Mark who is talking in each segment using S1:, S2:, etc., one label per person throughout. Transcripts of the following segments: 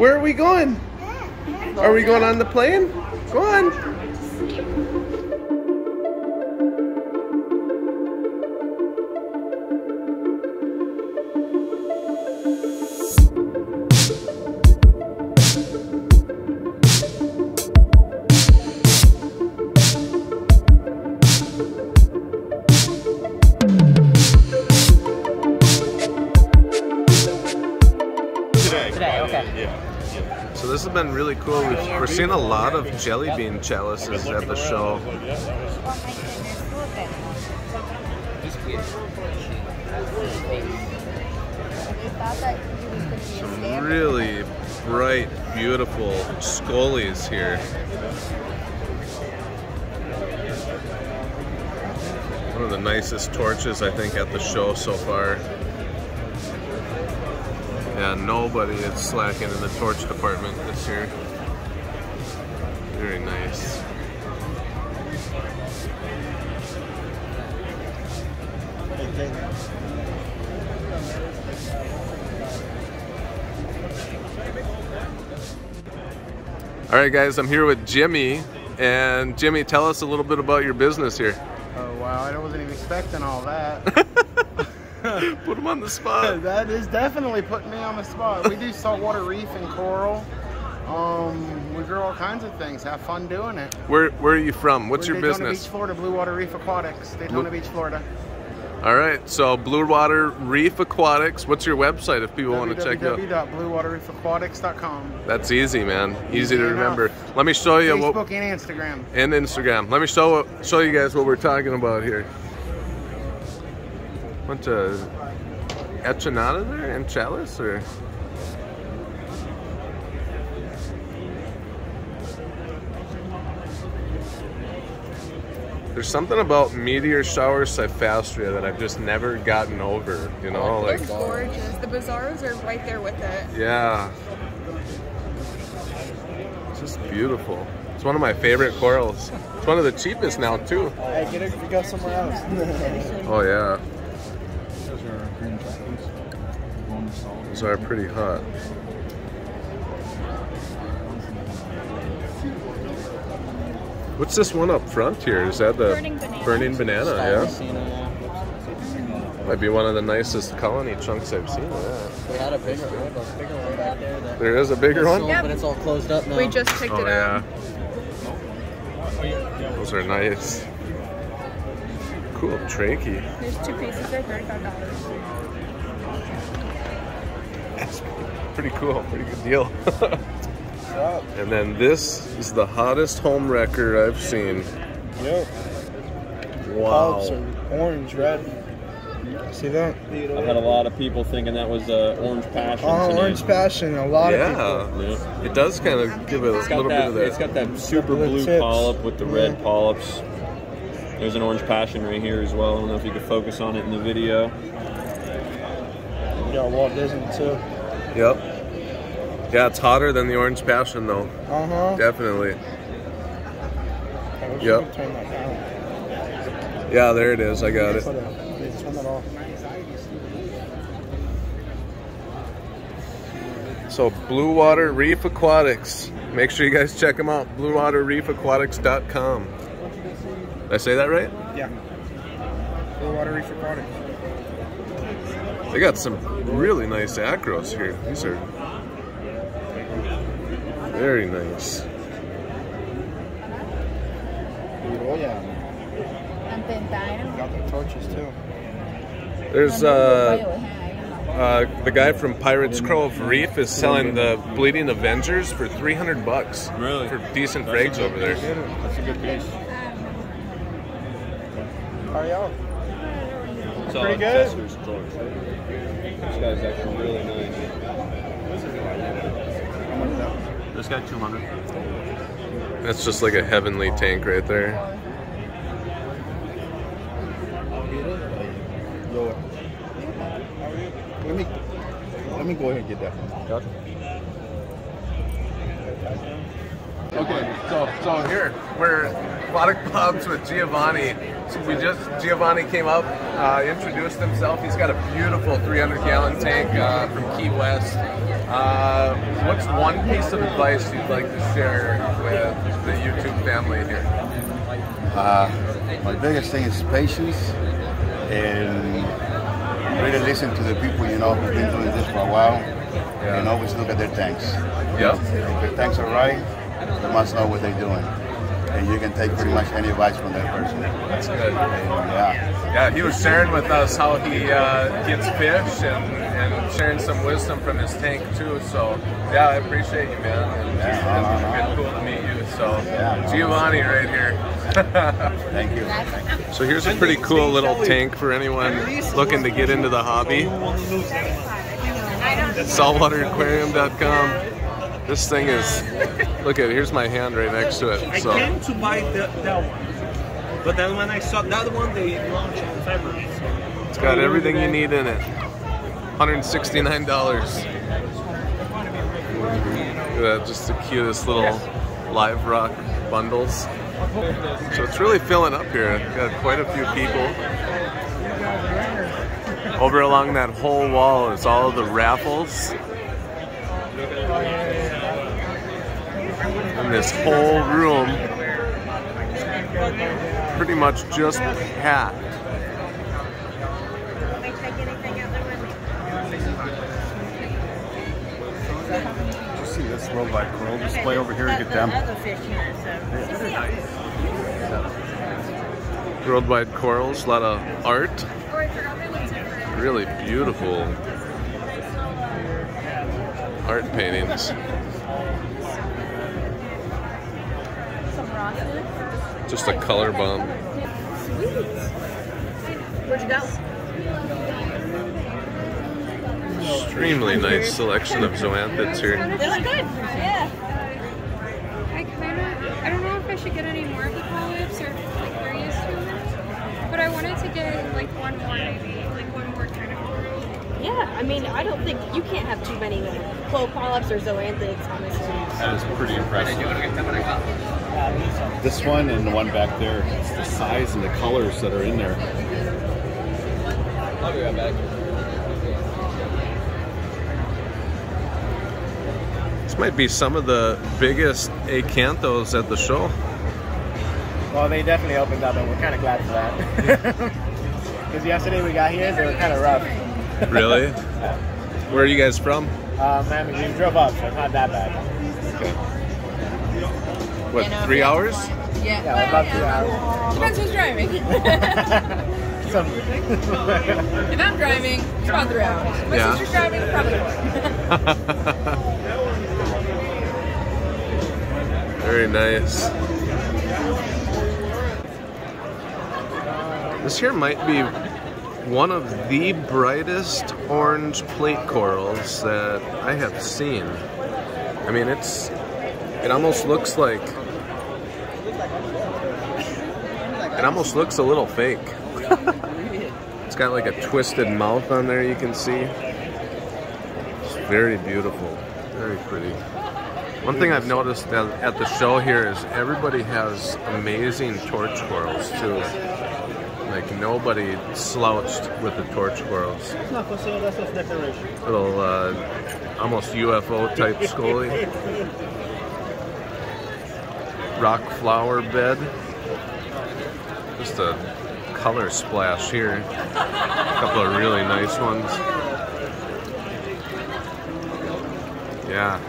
S1: Where are we going? Are we going on the plane? Go on.
S2: Today, okay.
S1: Yeah. So this has been really cool. We're seeing a lot of jelly bean chalices at the show. Some really bright, beautiful scolies here. One of the nicest torches, I think, at the show so far. Yeah, nobody is slacking in the torch department this year. Very nice. All right, guys, I'm here with Jimmy. And Jimmy, tell us a little bit about your business here.
S3: Oh, wow, I wasn't even expecting all that.
S1: Put him on the spot.
S3: That is definitely putting me on the spot. We do saltwater reef and coral. We grow all kinds of things. Have fun doing it.
S1: Where are you from? What's your
S3: Daytona
S1: business?
S3: Beach, Florida. Blue Water Reef Aquatics. Daytona Beach, Florida.
S1: All right. So Blue Water Reef Aquatics. What's your website if people want to check it out?
S3: www.bluewaterreefaquatics.com.
S1: That's easy, man. Easy to remember. Let me show you what.
S3: Facebook and Instagram.
S1: And Instagram. Let me show you guys what we're talking about here. Bunch of echinata there and chalice, or there's something about meteor shower cyphastria that I've just never gotten over, you know, like
S4: it's gorgeous. The bazaars are right there with it.
S1: Yeah, it's just beautiful. It's one of my favorite corals. It's one of the cheapest now too.
S3: Hey, get it if you go somewhere else.
S1: Oh yeah. Those are pretty hot. What's this one up front here? Is that the burning banana? Yeah. Might be one of the nicest colony chunks I've seen. Yeah.
S2: We had a bigger one back there.
S1: There is a bigger one?
S4: Yep.
S2: But it's all closed up now.
S4: We just picked it up.
S1: Yeah. Those are nice. Cool trachea.
S4: There's 2 pieces there, $35.
S1: That's pretty cool, pretty good deal. And then this is the hottest home wrecker I've seen.
S3: Yep.
S1: Wow.
S3: Orange, red. See that?
S5: I've had a lot of people thinking that was Orange Passion.
S3: Oh, Orange Passion, a lot of people.
S1: Yeah. It does kind of give it a little bit of that.
S5: It's got that super blue polyp with the red polyps. There's an Orange Passion right here as well. I don't know if you could focus on it in the video.
S3: You got Walt Disney too.
S1: Yep. Yeah, it's hotter than the Orange Passion though.
S3: Uh-huh.
S1: Definitely.
S3: Okay,
S1: Yep.
S3: turn that down.
S1: Yeah, there it is. I got it.
S3: Turn that off.
S1: So Blue Water Reef Aquatics. Make sure you guys check them out. BlueWaterReefAquatics.com. Did I say that right?
S3: Yeah. Blue Water Reef Aquatics.
S1: They got some really nice acros here. These are very nice.
S3: Oh yeah. Got the torches too.
S1: There's the guy from Pirates Cove Reef is selling the Bleeding Avengers for $300.
S5: Really?
S1: For decent frags over there.
S5: That's a good piece.
S3: How are y'all?
S5: It's
S3: Pretty good.
S5: This guy's actually really nice. This guy 200.
S1: That's just like a heavenly tank right there.
S3: Let me go ahead and get that one.
S5: Gotcha.
S1: Okay, so here we're aquatic pubs with Giovanni. So Giovanni came up, introduced himself. He's got a beautiful 300-gallon tank from Key West. What's one piece of advice you'd like to share with the YouTube family here?
S6: My biggest thing is patience and really listen to the people, you know, who've been doing this for a while, and always look at their tanks.
S1: Yep.
S6: If their tanks are right, they must know what they're doing. And you can take pretty much any advice from that person.
S1: That's good.
S6: Yeah.
S1: He was sharing with us how he gets fish and sharing some wisdom from his tank too. So yeah, I appreciate you, man. And it's been cool to meet you. So Giovanni right here.
S6: Thank you.
S1: So here's a pretty cool little tank for anyone looking to get into the hobby. Saltwateraquarium.com. This thing is, look at it, here's my hand right next to it. So.
S7: I came to buy that one, but then when I saw that one, they launched in February. So.
S1: It's got everything you need in it. $169. Look at that, just the cutest little live rock bundles. So it's really filling up here. Got quite a few people. Over along that whole wall is all of the raffles. And this whole room pretty much just packed.
S6: Did you see this worldwide coral display over here? Get them.
S1: Worldwide corals, a lot of art. Really beautiful art paintings. Just a color bomb.
S4: Where'd you go?
S1: Extremely nice selection of zoanthids here.
S4: They look good. Yeah. I don't know if I should get any more of the polyps or like they're used to it. But I wanted to get like one more maybe, like one more kind of coral.
S8: Yeah, I mean, I don't think you can't have too many polyps or zoanthids, honestly.
S6: That is pretty impressive. This one and the one back there, it's the size and the colors that are in there.
S2: I'll be right back.
S1: This might be some of the biggest acanthos at the show.
S2: Well, they definitely opened up, and we're kind of glad for that. Because yesterday we got here, they were kind of rough.
S1: Really? Where are you guys from?
S2: Man, we drove up, so it's not that bad.
S1: Okay. What, 3 hours?
S4: Yeah.
S2: Yeah, about 2 hours.
S4: Depends who's driving. If I'm driving, it's about 3 hours. My sister's driving, probably more.
S1: Very nice. This here might be one of the brightest orange plate corals that I have seen. I mean, it almost looks like, it almost looks a little fake. It's got like a twisted mouth on there, you can see. It's very beautiful, very pretty. One thing I've noticed at the show here is everybody has amazing torch corals too. Like nobody slouched with the torch corals.
S2: It's not for sale, that's just decoration.
S1: Little almost UFO type scully. Rock flower bed. Just a color splash here. A couple of really nice ones. Yeah.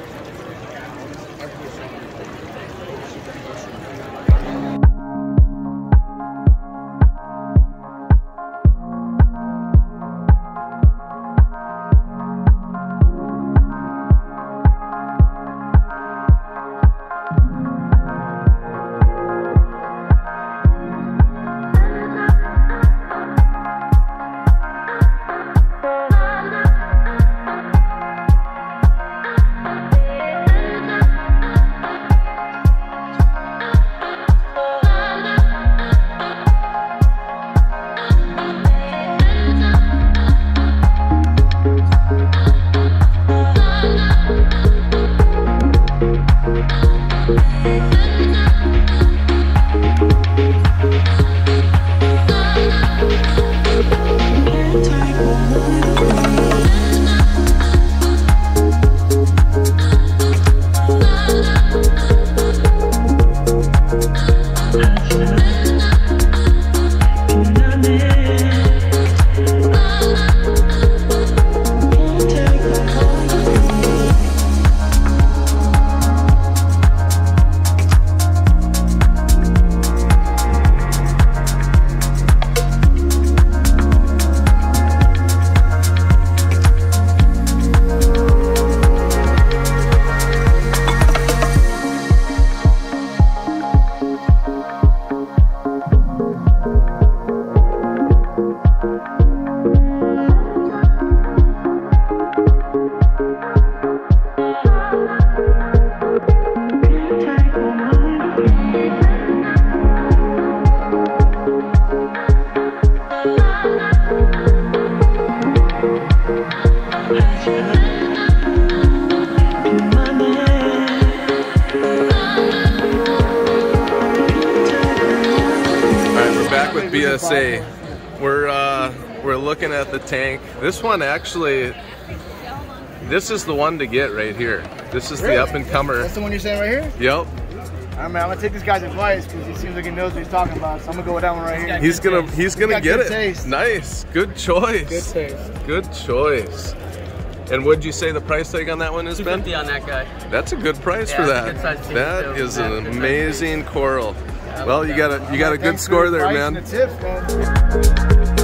S1: BSA. We're looking at the tank. This one actually, this is the one to get right here. This is the up and comer.
S2: That's the one you're saying right here?
S1: Yep.
S2: I mean, I'm gonna take this guy's advice because he seems like he knows what he's talking about. So I'm gonna go with that one right here.
S1: He's gonna get it.
S2: Taste.
S1: Nice. Good choice.
S2: Good taste.
S1: Good choice. And what'd you say the price tag on that one is, Ben?
S9: $250 on that guy.
S1: That's a good price for that. That is an amazing coral. Well, you got a good score there, man.
S2: The tips, man.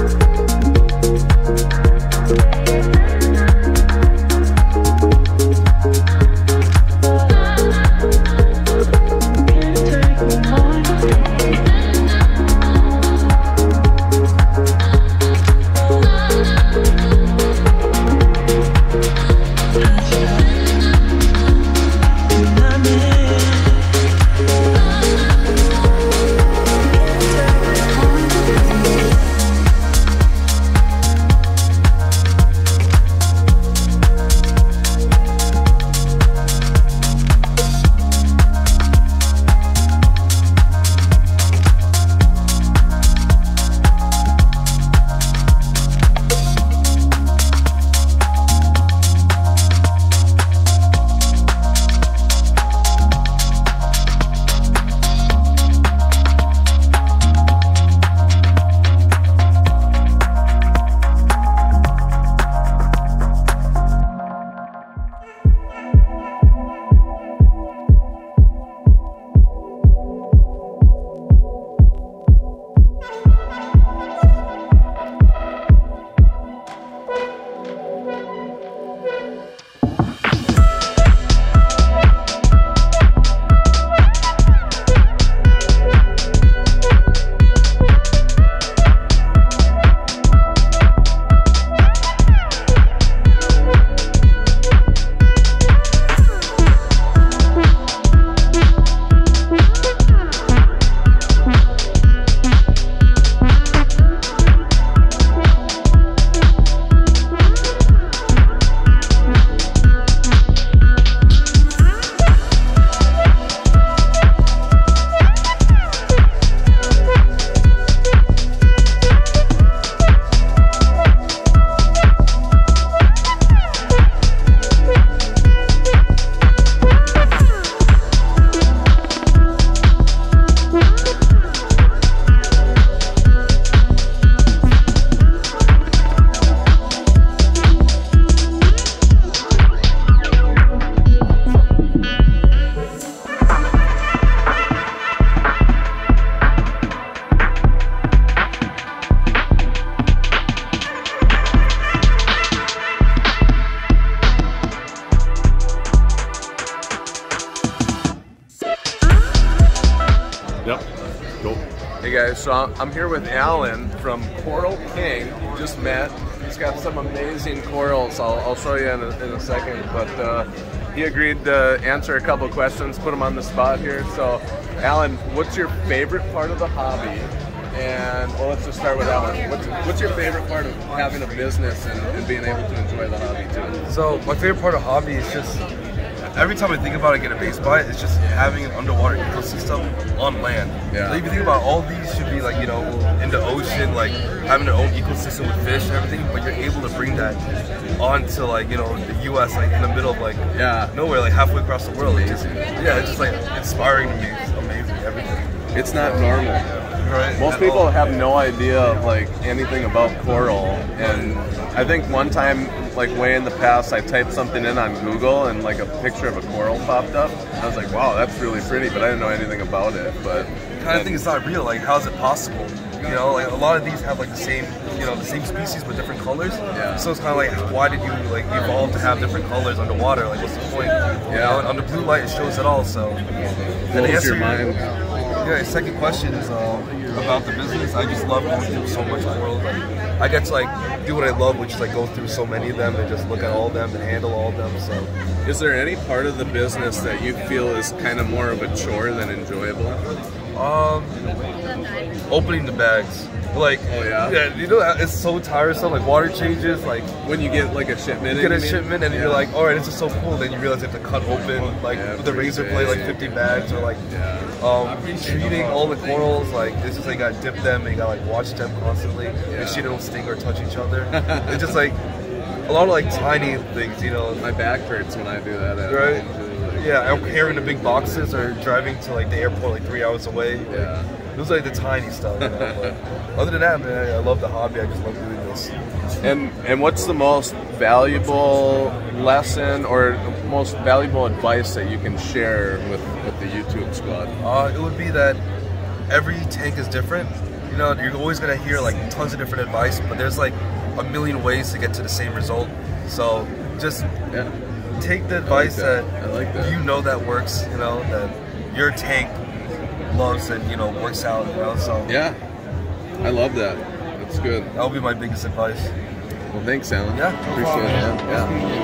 S1: Yep. Cool. Hey guys, so I'm here with Alan from Coral King. Just met. He's got some amazing corals. I'll show you in a second. But he agreed to answer a couple questions, put him on the spot here. So, Alan, what's your favorite part of the hobby? And well, let's just start with Alan. What's your favorite part of having a business and being able to enjoy the hobby too?
S10: So my favorite part of hobby is just every time I think about it, get a base bite, it's just having an underwater ecosystem on land.
S1: Yeah.
S10: Like, if you think about it, all these should be like, you know, in the ocean, like having their own ecosystem with fish and everything, but you're able to bring that onto like, you know, the US, like in the middle of like nowhere, like halfway across the world. It's just, it's just like inspiring to me. It's amazing, everything.
S1: It's not normal.
S10: Right.
S1: Most people have no idea of like anything about coral, and I think one time, like way in the past, I typed something in on Google and like a picture of a coral popped up. I was like, wow, that's really pretty, but I didn't know anything about it. But
S10: I kind of think it's not real. Like, how is it possible? You know, like a lot of these have like the same, you know, the same species with different colors.
S1: Yeah.
S10: So it's kind of like, why did you like evolve to have different colors underwater? Like, what's the point? You know, and under blue light it shows it all. So, and
S1: blows your mind.
S10: Yeah, second question is about the business. I just love going through so much coral. Like, I get to like do what I love, which is like go through so many of them and just look at all of them and handle all of them. So,
S1: is there any part of the business that you feel is kind of more of a chore than enjoyable?
S10: Opening the bags. Like,
S1: oh yeah,
S10: yeah, you know, it's so tiresome. Like water changes, like
S1: when you get like a shipment.
S10: You get a shipment, and you're like, all right, this is so cool. Then you realize you have to cut open, like with a razor blade, like 50 bags, or like treating all the corals. Like it's just like you gotta dip them, and you gotta like watch them constantly, make sure they don't sting or touch each other. It's just like a lot of like tiny things, you know.
S1: My back hurts when I do that.
S10: Right? Yeah, I'm carrying the big boxes or driving to like the airport like 3 hours away.
S1: Yeah.
S10: Those are like the tiny stuff, you know. But other than that, man, I love the hobby. I just love doing this.
S1: And what's the most valuable lesson or most valuable advice that you can share with the YouTube squad?
S10: It would be that every tank is different. You know, you're always gonna hear like tons of different advice, but there's like a million ways to get to the same result. So just take the advice that you know that works. You know that your tank loves and, you know, works out, you know, so.
S1: Yeah, I love that. That's good.
S10: That'll be my biggest advice.
S1: Well, thanks, Alan.
S10: Yeah.
S1: Appreciate it, man. Yeah.